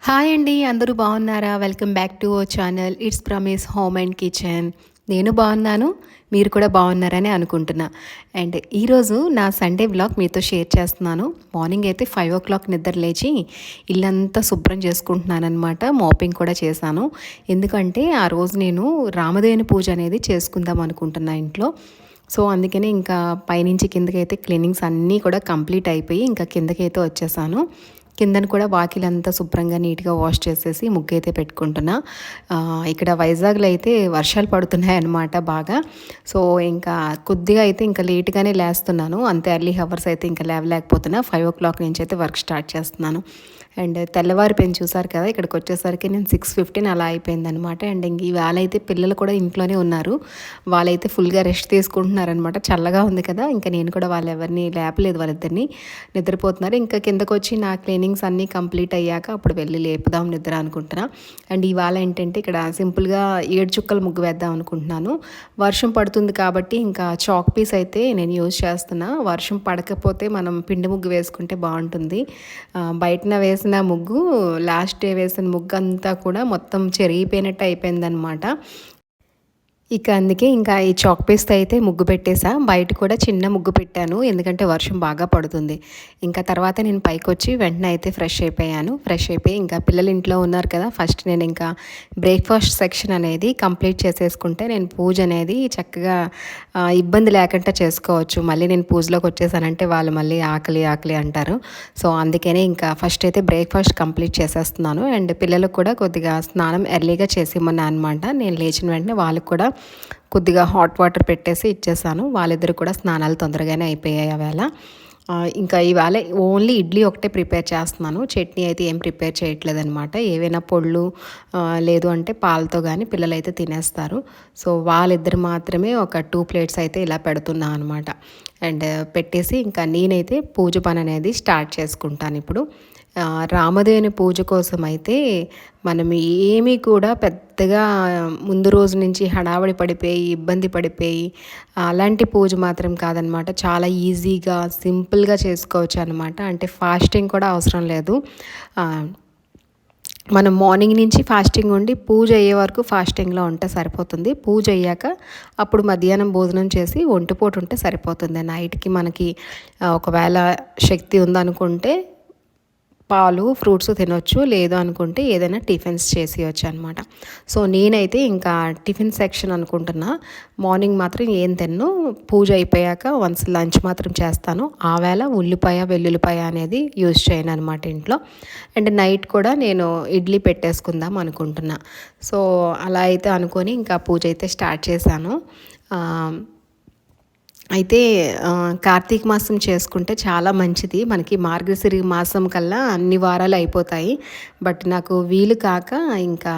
Hi అండి. అందరూ బాగున్నారా? Welcome back to our channel. It's Prami's home and kitchen. నేను బాగున్నాను. మీరు కూడా బాగున్నారని అనుకుంటున్నా. అండ్ ఈరోజు నా సండే వ్లాగ్ మీతో షేర్ చేస్తున్నాను. మార్నింగ్ అయితే 5 o'clock నిద్ర లేచి ఇల్లంతా శుభ్రం చేసుకుంటున్నానమాట. మాపింగ్ కూడా చేశాను. ఎందుకంటే ఆ రోజు నేను రామదేవుని పూజ అనేది చేసుకుందాం అనుకుంటున్నా ఇంట్లో. సో అందుకని ఇంకా పైనుంచి కిందకైతే క్లీనింగ్స్ అన్నీ కూడా కంప్లీట్ అయిపోయి ఇంకా కిందకైతే వచ్చేసాను. కిందన కూడా వాకిలంతా శుభ్రంగా నీట్గా వాష్ చేసేసి ముగ్గు అయితే పెట్టుకుంటున్నా. ఇక్కడ వైజాగ్లో అయితే వర్షాలు పడుతున్నాయి అన్నమాట బాగా. సో ఇంకా కొద్దిగా అయితే ఇంకా లేట్గానే లేస్తున్నాను. అంతే ఎర్లీ హవర్స్ అయితే ఇంకా లేవలేకపోతున్నా. 5 o'clock నుంచి అయితే వర్క్ స్టార్ట్ చేస్తున్నాను. అండ్ తెల్లవారిపోయింది చూసారు కదా. ఇక్కడికి వచ్చేసరికి నేను 6:15 అలా అయిపోయిందనమాట. అండ్ ఇంక ఇవాళ అయితే పిల్లలు కూడా ఇంట్లోనే ఉన్నారు. వాళ్ళైతే ఫుల్గా రెస్ట్ తీసుకుంటున్నారనమాట. చల్లగా ఉంది కదా, ఇంకా నేను కూడా ఎవరిని లేపలేదు, వాళ్ళిద్దరిని నిద్రపోతున్నారు. ఇంకా కిందకు వచ్చి నా క్లీనింగ్స్ అన్నీ కంప్లీట్ అయ్యాక అప్పుడు వెళ్ళి లేపుదాం నిద్ర అనుకుంటున్నా. అండ్ ఇవాళ ఏంటంటే ఇక్కడ సింపుల్గా 7 చుక్కల ముగ్గు వేద్దాం అనుకుంటున్నాను. వర్షం పడుతుంది కాబట్టి ఇంకా చాక్ పీస్ అయితే నేను యూజ్ చేస్తున్నా. వర్షం పడకపోతే మనం పిండి ముగ్గు వేసుకుంటే బాగుంటుంది. బయటన వేసిన ముగ్గు లాస్ట్ డే వేసిన ముగ్గు అంతా కూడా మొత్తం చెరిగిపోయినట్టు అయిపోయిందనమాట. ఇక అందుకే ఇంకా ఈ చాక్ పీస్తో అయితే ముగ్గు పెట్టేసా. బయట కూడా చిన్న ముగ్గు పెట్టాను, ఎందుకంటే వర్షం బాగా పడుతుంది. ఇంకా తర్వాత నేను పైకి వచ్చి వెంటనే అయితే ఫ్రెష్ అయిపోయాను. ఫ్రెష్ అయిపోయి ఇంకా పిల్లలు ఇంట్లో ఉన్నారు కదా, ఫస్ట్ నేను ఇంకా బ్రేక్ఫాస్ట్ సెక్షన్ అనేది కంప్లీట్ చేసేసుకుంటే నేను పూజ అనేది చక్కగా ఇబ్బంది లేకుండా చేసుకోవచ్చు. మళ్ళీ నేను పూజలోకి వచ్చేసానంటే వాళ్ళు మళ్ళీ ఆకలి ఆకలి అంటారు. సో అందుకనే ఇంకా ఫస్ట్ అయితే బ్రేక్ఫాస్ట్ కంప్లీట్ చేసేస్తున్నాను. అండ్ పిల్లలకు కూడా కొద్దిగా స్నానం ఎర్లీగా చేసి ఇమ్మన్నా అనమాట. నేను లేచిన వెంటనే వాళ్ళకు కూడా కొద్దిగా హాట్ వాటర్ పెట్టేసి ఇచ్చేసాను. వాళ్ళిద్దరు కూడా స్నానాలు తొందరగానే అయిపోయాయి ఆవేళ. ఇంకా ఇవాళ ఓన్లీ ఇడ్లీ ఒకటే ప్రిపేర్ చేస్తున్నాను. చట్నీ అయితే ఏం ప్రిపేర్ చేయట్లేదనమాట. ఏవైనా పొళ్ళు లేదు అంటే పాలతో కానీ పిల్లలు అయితే తినేస్తారు. సో వాళ్ళిద్దరు మాత్రమే ఒక 2 plates అయితే ఇలా పెడుతున్నా అనమాట. అండ్ పెట్టేసి ఇంకా నేనైతే పూజ పని అనేది స్టార్ట్ చేసుకుంటాను ఇప్పుడు. రామదేవుని పూజ కోసం అయితే మనం ఏమీ కూడా పెద్దగా ముందు రోజు నుంచి హడావడి పడిపోయి ఇబ్బంది పడిపోయి అలాంటి పూజ మాత్రం కాదనమాట. చాలా ఈజీగా సింపుల్గా చేసుకోవచ్చు అనమాట. అంటే ఫాస్టింగ్ కూడా అవసరం లేదు. మనం మార్నింగ్ నుంచి ఫాస్టింగ్ ఉండి పూజ అయ్యే వరకు ఫాస్టింగ్లో ఉంటే సరిపోతుంది. పూజ అయ్యాక అప్పుడు మధ్యాహ్నం భోజనం చేసి ఒంటిపూట ఉంటే సరిపోతుంది. నైట్కి మనకి ఒకవేళ శక్తి ఉందనుకుంటే పాలు ఫ్రూట్స్ తినొచ్చు, లేదు అనుకుంటే ఏదైనా టిఫిన్స్ చేసేయచ్చు అనమాట. సో నేనైతే ఇంకా టిఫిన్ సెక్షన్ అనుకుంటున్నా. మార్నింగ్ మాత్రం ఏం తిన్ను, పూజ అయిపోయాక వన్స్ లంచ్ మాత్రం చేస్తాను. ఆ వేళ ఉల్లిపాయ వెల్లుల్లిపాయ అనేది యూజ్ చేయను అనమాట ఇంట్లో. అండ్ నైట్ కూడా నేను ఇడ్లీ పెట్టేసుకుందాం అనుకుంటున్నా. సో అలా అయితే అనుకొని ఇంకా పూజ అయితే స్టార్ట్ చేశాను. అయితే కార్తీక మాసం చేసుకుంటే చాలా మంచిది. మనకి మార్గశిర మాసం కల్లా అన్ని వారాలు అయిపోతాయి. బట్ నాకు వీలు కాక ఇంకా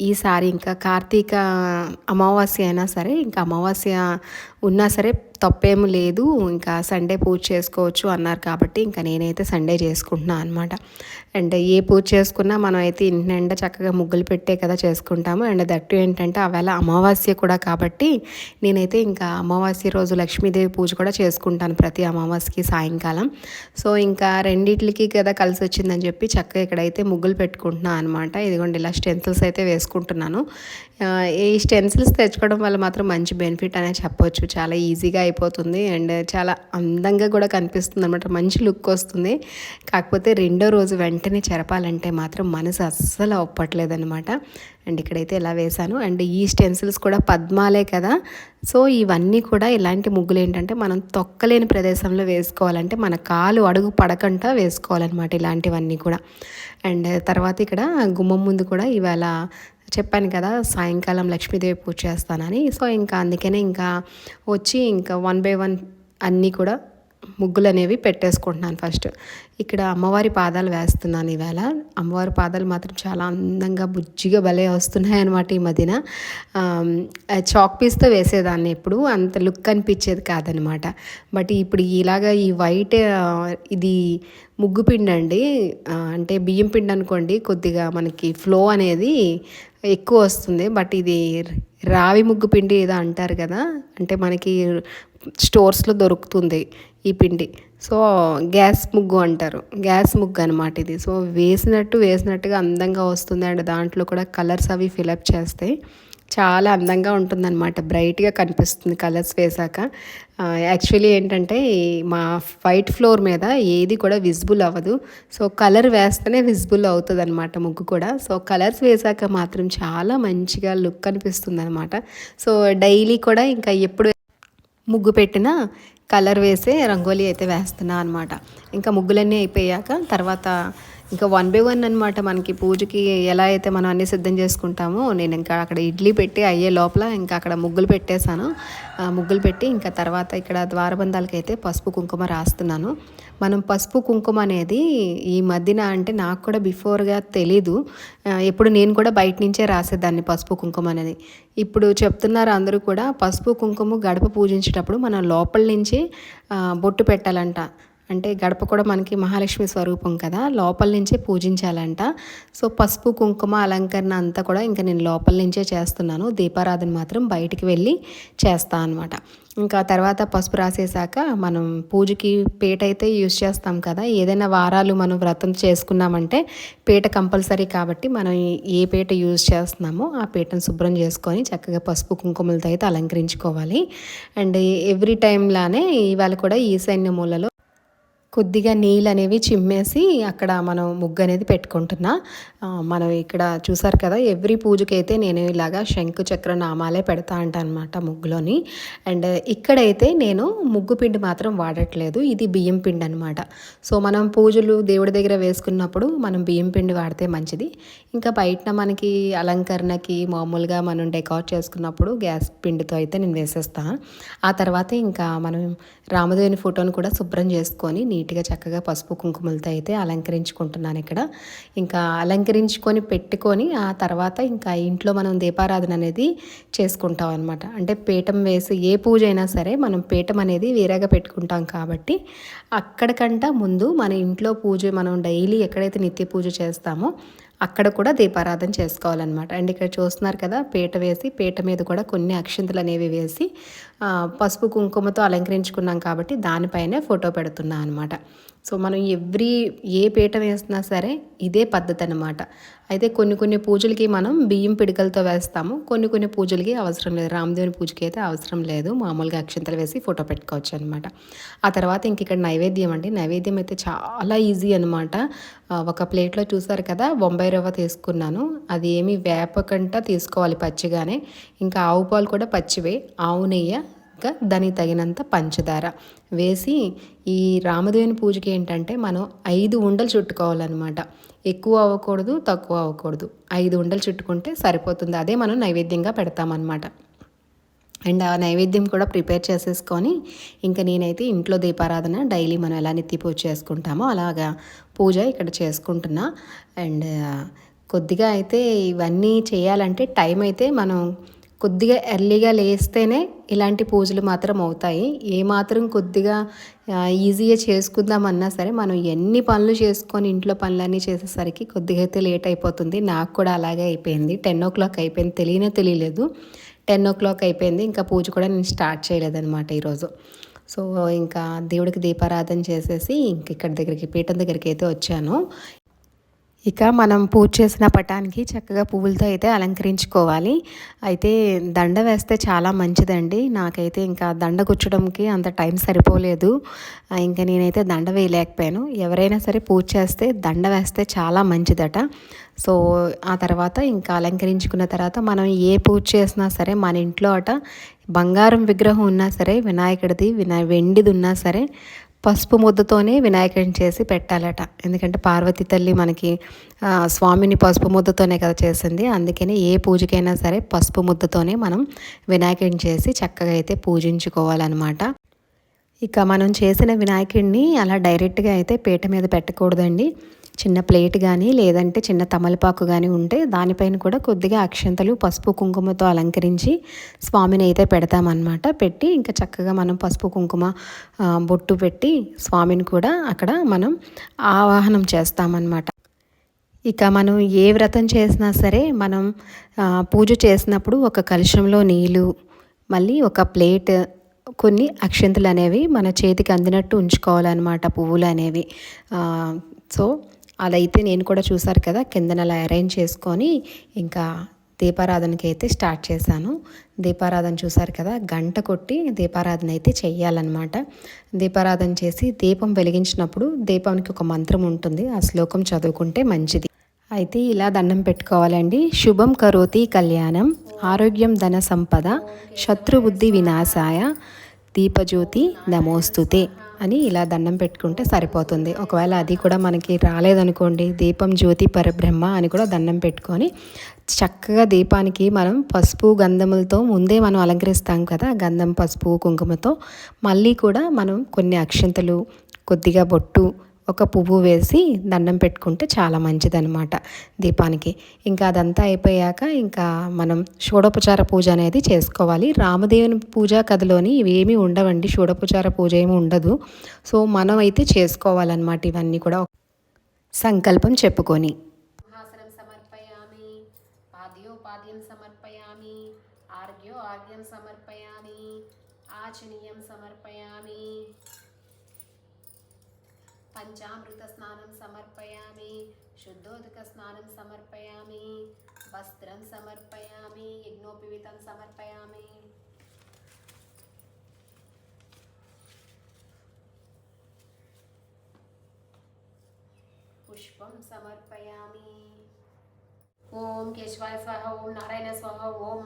ఈసారి ఇంకా కార్తీక అమావాస్య అయినా సరే, ఇంకా అమావాస్య ఉన్నా సరే తప్పేం లేదు, ఇంకా సండే పూజ చేసుకోవచ్చు అన్నారు కాబట్టి ఇంకా నేనైతే సండే చేసుకుంటున్నాను అనమాట. అండ్ ఏ పూజ చేసుకున్నా మనం అయితే ఇంటి నిండా చక్కగా ముగ్గులు పెట్టే కదా చేసుకుంటాము. అండ్ దట్టు ఏంటంటే ఆవేళ అమావాస్య కూడా కాబట్టి నేనైతే ఇంకా అమావాస్య రోజు లక్ష్మీదేవి పూజ కూడా చేసుకుంటాను ప్రతి అమావాస్యకి సాయంకాలం. సో ఇంకా రెండిట్లకి కదా కలిసి వచ్చిందని చెప్పి చక్కగా ఇక్కడైతే ముగ్గులు పెట్టుకుంటున్నాను అనమాట. ఇదిగోండి ఇలా స్టెన్సిల్స్ అయితే వేసుకుంటున్నాను. ఈ స్టెన్సిల్స్ తెచ్చుకోవడం వల్ల మాత్రం మంచి బెనిఫిట్ అనే చెప్పొచ్చు. చాలా ఈజీగా అయిపోతుంది అండ్ చాలా అందంగా కూడా కనిపిస్తుంది అనమాట. మంచి లుక్ వస్తుంది. కాకపోతే రెండో రోజు వెంటనే చెరపాలంటే మాత్రం మనసు అస్సలు ఒప్పట్లేదనమాట. అండ్ ఇక్కడైతే ఇలా వేశాను. అండ్ ఈ స్టెన్సిల్స్ కూడా పద్మాలే కదా. సో ఇవన్నీ కూడా ఇలాంటి ముగ్గులు ఏంటంటే మనం తొక్కలేని ప్రదేశంలో వేసుకోవాలంటే మన కాలు అడుగు పడకుండా వేసుకోవాలన్నమాట ఇలాంటివన్నీ కూడా. అండ్ తర్వాత ఇక్కడ గుమ్మం ముందు కూడా ఇవాళ చెప్పాను కదా సాయంకాలం లక్ష్మీదేవి పూజ చేస్తానని. సో ఇంకా అందుకనే ఇంకా వచ్చి ఇంకా 1 by 1 అన్నీ కూడా ముగ్గులు అనేవి పెట్టేసుకుంటున్నాను. ఫస్ట్ ఇక్కడ అమ్మవారి పాదాలు వేస్తున్నాను ఈవేళ. అమ్మవారి పాదాలు మాత్రం చాలా అందంగా బుజ్జిగా భలే వస్తున్నాయి అనమాట ఈ మధ్యన. చాక్ పీస్తో వేసేదాన్ని ఎప్పుడు అంత లుక్ అనిపించేది కాదనమాట. బట్ ఇప్పుడు ఇలాగా ఈ వైట్ ఇది ముగ్గు పిండి అండి, అంటే బియ్యం పిండి అనుకోండి, కొద్దిగా మనకి ఫ్లో అనేది ఎక్కువ వస్తుంది. బట్ ఇది రావి ముగ్గు పిండి ఏదో అంటారు కదా, అంటే మనకి స్టోర్స్లో దొరుకుతుంది ఈ పిండి. సో గ్యాస్ ముగ్గు అంటారు, గ్యాస్ ముగ్గు అనమాట ఇది. సో వేసినట్టుగా అందంగా వస్తుంది. అండ్ దాంట్లో కూడా కలర్స్ అవి ఫిలప్ చేస్తే చాలా అందంగా ఉంటుందన్నమాట, బ్రైట్గా కనిపిస్తుంది కలర్స్ వేసాక. యాక్చువల్లీ ఏంటంటే మా వైట్ ఫ్లోర్ మీద ఏది కూడా విజిబుల్ అవ్వదు. సో కలర్ వేస్తేనే విజిబుల్ అవుతుంది అనమాట ముగ్గు కూడా. సో కలర్స్ వేసాక మాత్రం చాలా మంచిగా లుక్ అనిపిస్తుంది అనమాట. సో డైలీ కూడా ఇంకా ఎప్పుడు ముగ్గు పెట్టినా కలర్ వేసే రంగోలీ అయితే వేస్తున్నా అనమాట. ఇంకా ముగ్గులన్నీ అయిపోయాక తర్వాత ఇంకా 1 by 1 అనమాట. మనకి పూజకి ఎలా అయితే మనం అన్నీ సిద్ధం చేసుకుంటామో, నేను ఇంకా అక్కడ ఇడ్లీ పెట్టి అయ్యే లోపల ఇంకా అక్కడ ముగ్గులు పెట్టేశాను. ముగ్గులు పెట్టి ఇంకా తర్వాత ఇక్కడ ద్వారబంధాలకి అయితే పసుపు కుంకుమ రాస్తున్నాను. మనం పసుపు కుంకుమ అనేది ఈ మధ్యన, అంటే నాకు కూడా బిఫోర్గా తెలీదు, ఎప్పుడు నేను కూడా బయట నుంచే రాసేదాన్ని పసుపు కుంకుమ అనేది. ఇప్పుడు చెప్తున్నారు అందరూ కూడా పసుపు కుంకుమ గడప పూజించేటప్పుడు మనం లోపల నుంచి బొట్టు పెట్టాలంట. అంటే గడప కూడా మనకి మహాలక్ష్మి స్వరూపం కదా, లోపల నుంచే పూజించాలంట. సో పసుపు కుంకుమ అలంకరణ అంతా కూడా ఇంకా నేను లోపల నుంచే చేస్తున్నాను. దీపారాధన మాత్రం బయటికి వెళ్ళి చేస్తాను అనమాట. ఇంకా తర్వాత పసుపు రాసేసాక మనం పూజకి పీట అయితే యూజ్ చేస్తాం కదా. ఏదైనా వారాలు మనం వ్రతం చేసుకున్నామంటే పీట కంపల్సరీ కాబట్టి మనం ఏ పీట యూజ్ చేస్తున్నామో ఆ పీటను శుభ్రం చేసుకొని చక్కగా పసుపు కుంకుమలతో అయితే అలంకరించుకోవాలి. అండ్ ఎవ్రీ టైం లానే ఇవాళ కూడా ఈశాన్య మూలలో కొద్దిగా నీళ్ళు అనేవి చిమ్మేసి అక్కడ మనం ముగ్గు అనేది పెట్టుకుంటున్నా. మనం ఇక్కడ చూసారు కదా, ఎవ్రీ పూజకైతే నేను ఇలాగా శంకు చక్ర నామాలే పెడతా అనమాట ముగ్గులోని. అండ్ ఇక్కడైతే నేను ముగ్గు పిండి మాత్రం వాడట్లేదు, ఇది బియ్యం పిండి అనమాట. సో మనం పూజలు దేవుడి దగ్గర వేసుకున్నప్పుడు మనం బియ్యం పిండి వాడితే మంచిది. ఇంకా బయట మనకి అలంకరణకి మామూలుగా మనం డెకార్ చేసుకున్నప్పుడు గ్యాస్ పిండితో అయితే నేను వేసేస్తాను. ఆ తర్వాత ఇంకా మనం రామదేవుని ఫోటోని కూడా శుభ్రం చేసుకొని నీట్గా చక్కగా పసుపు కుంకుమలతో అయితే అలంకరించుకుంటున్నాను ఇక్కడ. ఇంకా అలంకరించుకొని పెట్టుకొని ఆ తర్వాత ఇంకా ఇంట్లో మనం దీపారాధన అనేది చేసుకుంటాం అనమాట. అంటే పీఠం వేసి ఏ పూజ అయినా సరే మనం పీఠం అనేది వేరేగా పెట్టుకుంటాం కాబట్టి అక్కడికంట ముందు మన ఇంట్లో పూజ మనం డైలీ ఎక్కడైతే నిత్య పూజ చేస్తామో అక్కడ కూడా దీపారాధన చేసుకోవాలన్నమాట. అండ్ ఇక్కడ చూస్తున్నారు కదా, పీట వేసి పీట మీద కూడా కొన్ని అక్షింతలు అనేవి వేసి పసుపు కుంకుమతో అలంకరించుకున్నాం కాబట్టి దానిపైనే ఫోటో పెడుతున్నా అనమాట. సో మనం ఏ పీట వేసినా సరే ఇదే పద్ధతి అనమాట. అయితే కొన్ని పూజలకి మనం బియ్యం పిడికలతో వేస్తాము, కొన్ని పూజలకి అవసరం లేదు. రామదేవుని పూజకి అయితే అవసరం లేదు, మామూలుగా అక్షింతలు వేసి ఫోటో పెట్టుకోవచ్చు అనమాట. ఆ తర్వాత ఇంక ఇక్కడ నైవేద్యం అండి. నైవేద్యం అయితే చాలా ఈజీ అనమాట. ఒక ప్లేట్లో చూసారు కదా, బొంబాయి రవ్వ తీసుకున్నాను. అది ఏమి వేపకంట తీసుకోవాలి పచ్చిగానే. ఇంకా ఆవు పాలు కూడా పచ్చివే, ఆవు నెయ్యి, ఇంకా దానికి తగినంత పంచదార వేసి ఈ రామదేవుని పూజకి ఏంటంటే మనం 5 ఉండలు చుట్టుకోవాలన్నమాట. ఎక్కువ అవ్వకూడదు, తక్కువ అవ్వకూడదు. 5 ఉండలు చుట్టుకుంటే సరిపోతుంది. అదే మనం నైవేద్యంగా పెడతామన్నమాట. అండ్ ఆ నైవేద్యం కూడా ప్రిపేర్ చేసేసుకొని ఇంకా నేనైతే ఇంట్లో దీపారాధన డైలీ మనం ఎలా నిత్య పూజ చేసుకుంటామో అలాగా పూజ ఇక్కడ చేసుకుంటున్నా. అండ్ కొద్దిగా అయితే ఇవన్నీ చేయాలంటే టైం అయితే మనం కొద్దిగా ఎర్లీగా లేస్తేనే ఇలాంటి పూజలు మాత్రం అవుతాయి. ఏమాత్రం కొద్దిగా ఈజీగా చేసుకుందామన్నా సరే మనం ఎన్ని పనులు చేసుకొని ఇంట్లో పనులన్నీ చేసేసరికి కొద్దిగా అయితే లేట్ అయిపోతుంది. నాకు కూడా అలాగే అయిపోయింది. 10 o'clock అయిపోయింది, తెలియలేదు. 10 o'clock అయిపోయింది. ఇంకా పూజ కూడా నేను స్టార్ట్ చేయలేదన్నమాట ఈరోజు. సో ఇంకా దేవుడికి దీపారాధన చేసేసి ఇంక ఇక్కడ దగ్గరికి పీఠం దగ్గరికి అయితే వచ్చాను. ఇక మనం పూజ చేసిన పటానికి చక్కగా పువ్వులతో అయితే అలంకరించుకోవాలి. అయితే దండ వేస్తే చాలా మంచిదండి. నాకైతే ఇంకా దండ గుచ్చడంకి అంత టైం సరిపోలేదు. ఇంకా నేనైతే దండ వేయలేకపోయాను. ఎవరైనా సరే పూజ చేస్తే దండ వేస్తే చాలా మంచిదట. సో ఆ తర్వాత ఇంకా అలంకరించుకున్న తర్వాత మనం ఏ పూజ చేసినా సరే మన ఇంట్లో అట బంగారం విగ్రహం ఉన్నా సరే, వినాయకుడిది వెండిది ఉన్నా సరే పసుపు ముద్దతోనే వినాయకుడిని చేసి పెట్టాలట. ఎందుకంటే పార్వతీ తల్లి మనకి స్వామిని పసుపు ముద్దతోనే కదా చేసింది. అందుకని ఏ పూజకైనా సరే పసుపు ముద్దతోనే మనం వినాయకుడిని చేసి చక్కగా అయితే పూజించుకోవాలన్నమాట. ఇక మనం చేసిన వినాయకుడిని అలా డైరెక్ట్గా అయితే పీట మీద పెట్టకూడదండి. చిన్న ప్లేట్ కానీ లేదంటే చిన్న తమలపాకు కానీ ఉంటే దానిపైన కూడా కొద్దిగా అక్షంతలు పసుపు కుంకుమతో అలంకరించి స్వామిని అయితే పెడతామన్నమాట. పెట్టి ఇంకా చక్కగా మనం పసుపు కుంకుమ బొట్టు పెట్టి స్వామిని కూడా అక్కడ మనం ఆవాహనం చేస్తామన్నమాట. ఇక మనం ఏ వ్రతం చేసినా సరే మనం పూజ చేసినప్పుడు ఒక కలశంలో నీళ్ళు, మళ్ళీ ఒక ప్లేట్, కొన్ని అక్షింతలు అనేవి మన చేతికి అందినట్టు ఉంచుకోవాలన్నమాట, పువ్వులు అనేవి. సో అదైతే నేను కూడా చూసారు కదా, కిందన అలా అరేంజ్ చేసుకొని ఇంకా దీపారాధనకి అయితే స్టార్ట్ చేశాను. దీపారాధన చూసారు కదా, గంట కొట్టి దీపారాధన అయితే చెయ్యాలన్నమాట. దీపారాధన చేసి దీపం వెలిగించినప్పుడు దీపానికి ఒక మంత్రం ఉంటుంది, ఆ శ్లోకం చదువుకుంటే మంచిది. అయితే ఇలా దండం పెట్టుకోవాలండి. శుభం కరోతి కళ్యాణం, ఆరోగ్యం ధన సంపద, శత్రుబుద్ధి వినాశాయ, దీపజ్యోతి నమోస్తుతే అని ఇలా దండం పెట్టుకుంటే సరిపోతుంది. ఒకవేళ అది కూడా మనకి రాలేదనుకోండి, దీపం జ్యోతి పరబ్రహ్మ అని కూడా దండం పెట్టుకొని చక్కగా దీపానికి మనం పసుపు గంధములతో ముందే మనం అలంకరిస్తాం కదా, గంధం పసుపు కుంకుమతో. మళ్ళీ కూడా మనం కొన్ని అక్షింతలు, కొద్దిగా బొట్టు, ఒక పువ్వు వేసి దండం పెట్టుకుంటే చాలా మంచిదన్నమాట దీపానికి. ఇంకా అదంతా అయిపోయాక ఇంకా మనం షోడోపచార పూజ అనేది చేసుకోవాలి. రామదేవుని పూజా కథలోని ఇవేమీ ఉండవండి, షోడోపచార పూజ ఏమి ఉండదు. సో మనం అయితే చేసుకోవాలన్నమాట ఇవన్నీ కూడా సంకల్పం చెప్పుకొని. సింహాసనం సమర్పయామి, పాద్యోపాద్యం సమర్పయామి, ఆర్ఘ్యో ఆర్ఘ్యం సమర్పయామి, ఆచనీయం సమర్పయామి, పంచామృత స్నానం సమర్పయామి, శుద్ధోదక స్నానం సమర్పయామి, వస్త్రం సమర్పయామి, యజ్ఞోపవీతం సమర్పయామి. పుష్పం సమర్పయామి. ఓం కేశవాయ స్వాహ, ఓం నారాయణ స్వాహ, ఓం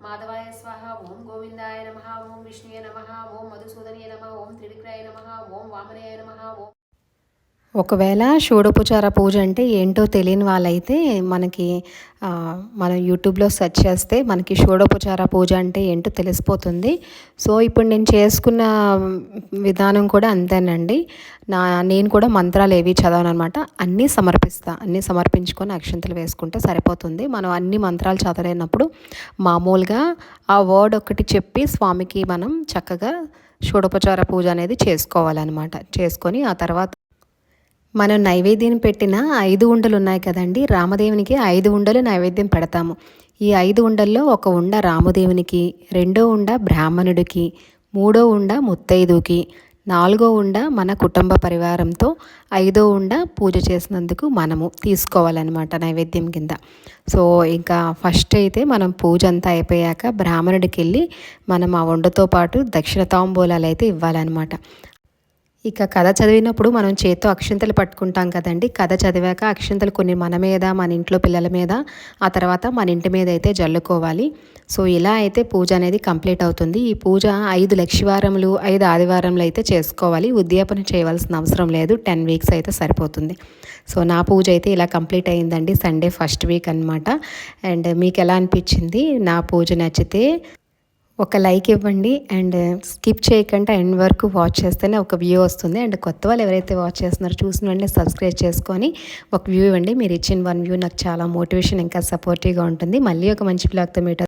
మాధవాయ స్వాహ, ఓం గోవిందాయ నమః, ఓం విష్ణువే నమః, ఓం మధుసూదనాయ నమః, ఓం త్రివిక్రయాయ నమః, ఓం వామనాయ నమః. ఓం ఒకవేళ షోడోపచార పూజ అంటే ఏంటో తెలియని వాళ్ళైతే మనకి మనం యూట్యూబ్లో సెర్చ్ చేస్తే మనకి షోడోపచార పూజ అంటే ఏంటో తెలిసిపోతుంది. సో ఇప్పుడు నేను చేసుకున్న విధానం కూడా అంతేనండి. నేను కూడా మంత్రాలు ఏవి చదవను అనమాట, అన్నీ సమర్పించుకొని అక్షంతలు వేసుకుంటే సరిపోతుంది. మనం అన్ని మంత్రాలు చదవలేనప్పుడు మామూలుగా ఆ వర్డ్ ఒకటి చెప్పి స్వామికి మనం చక్కగా షోడోపచార పూజ అనేది చేసుకోవాలన్నమాట. చేసుకొని ఆ తర్వాత మనం నైవేద్యం పెట్టిన 5 ఉండలు ఉన్నాయి కదండి, రామదేవునికి 5 ఉండలు నైవేద్యం పెడతాము. ఈ 5 ఉండల్లో ఒక ఉండ రామదేవునికి, 2వ ఉండ బ్రాహ్మణుడికి, 3వ ఉండ ముత్తైదుకి, 4వ ఉండ మన కుటుంబ పరివారంతో, 5వ ఉండ పూజ చేసినందుకు మనము తీసుకోవాలన్నమాట నైవేద్యం కింద. సో ఇంకా ఫస్ట్ అయితే మనం పూజ అంతా అయిపోయాక బ్రాహ్మణుడికి వెళ్ళి మనం ఆ వండతో పాటు దక్షిణ తాంబూలాలు అయితే ఇవ్వాలన్నమాట. ఇక కథ చదివినప్పుడు మనం చేత్తో అక్షింతలు పట్టుకుంటాం కదండి. కథ చదివాక అక్షింతలు కొన్ని మన మీద, మన ఇంట్లో పిల్లల మీద, ఆ తర్వాత మన ఇంటి మీద అయితే జల్లుకోవాలి. సో ఇలా అయితే పూజ అనేది కంప్లీట్ అవుతుంది. ఈ పూజ 5 లక్షవారములు 5 ఆదివారములు అయితే చేసుకోవాలి. ఉద్యాపన చేయవలసిన అవసరం లేదు, 10 వీక్స్ అయితే సరిపోతుంది. సో నా పూజ అయితే ఇలా కంప్లీట్ అయిందండి, సండే ఫస్ట్ వీక్ అనమాట. అండ్ మీకు ఎలా అనిపించింది? నా పూజ నచ్చితే ఒక లైక్ ఇవ్వండి అండ్ స్కిప్ చేయకుండా ఎండ్ వరకు వాచ్ చేస్తేనే ఒక వ్యూ వస్తుంది. అండ్ కొత్త వాళ్ళు ఎవరైతే వాచ్ చేస్తున్నారో చూసిన వెంటనే సబ్స్క్రైబ్ చేసుకొని ఒక వ్యూ ఇవ్వండి. మీరు ఇచ్చిన 1 వ్యూ నాకు చాలా మోటివేషన్, ఇంకా సపోర్టివ్గా ఉంటుంది. మళ్ళీ ఒక మంచి బ్లాగ్తో మీట్